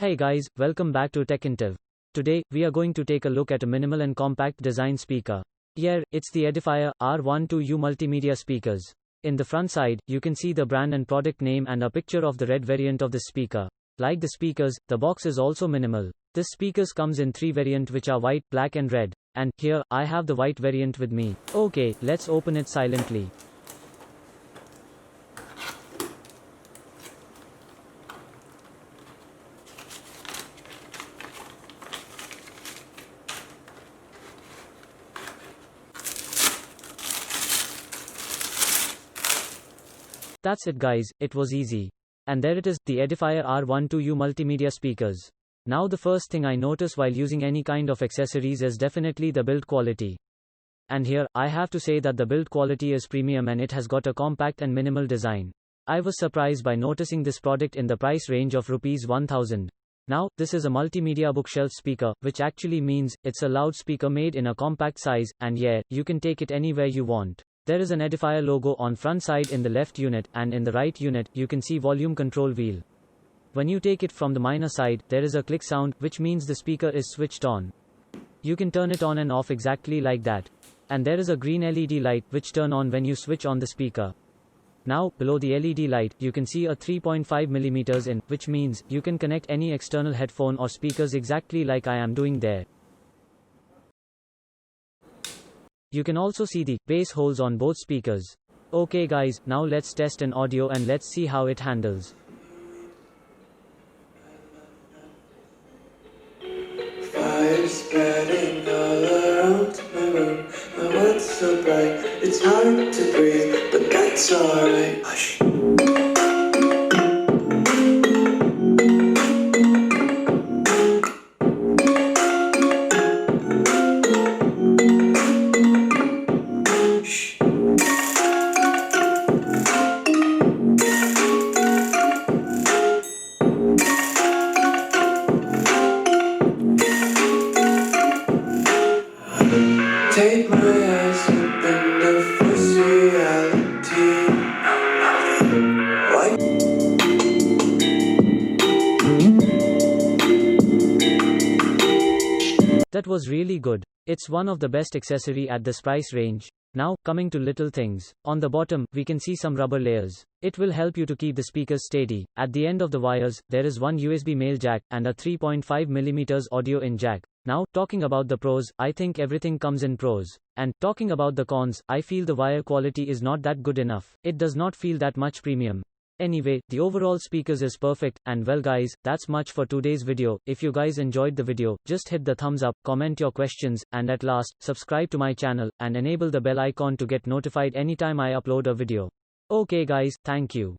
Hey guys, welcome back to TechIntiv. Today, we are going to take a look at a minimal and compact design speaker. Yeah, it's the Edifier R12U multimedia speakers. In the front side, you can see the brand and product name and a picture of the red variant of this speaker. Like the speakers, the box is also minimal. This speakers comes in 3 variants which are white, black and red. And here, I have the white variant with me. Okay, let's open it silently. That's it guys, it was easy. And there it is, the Edifier R12U multimedia speakers. Now the first thing I notice while using any kind of accessories is definitely the build quality. And here, I have to say that the build quality is premium and it has got a compact and minimal design. I was surprised by noticing this product in the price range of Rs 1000. Now, this is a multimedia bookshelf speaker, which actually means, it's a loudspeaker made in a compact size, and yeah, you can take it anywhere you want. There is an Edifier logo on front side in the left unit, and in the right unit, you can see volume control wheel. When you take it from the minor side, there is a click sound, which means the speaker is switched on. You can turn it on and off exactly like that. And there is a green LED light, which turn on when you switch on the speaker. Now, below the LED light, you can see a 3.5mm in, which means, you can connect any external headphone or speakers exactly like I am doing there. You can also see the bass holes on both speakers. Okay guys, now let's test an audio and let's see how it handles. Fire spreading all around my room. My world's so bright, it's hard to breathe, but that's alright. Hush. Take my eyes open to force reality. Why? That was really good. It's one of the best accessory at this price range. Now, coming to little things. On the bottom, we can see some rubber layers. It will help you to keep the speakers steady. At the end of the wires, there is one USB male jack, and a 3.5mm audio in jack. Now, talking about the pros, I think everything comes in pros. And, talking about the cons, I feel the wire quality is not that good enough. It does not feel that much premium. Anyway, the overall speakers is perfect, and well guys, that's much for today's video. If you guys enjoyed the video, just hit the thumbs up, comment your questions, and at last, subscribe to my channel, and enable the bell icon to get notified anytime I upload a video. Okay guys, thank you.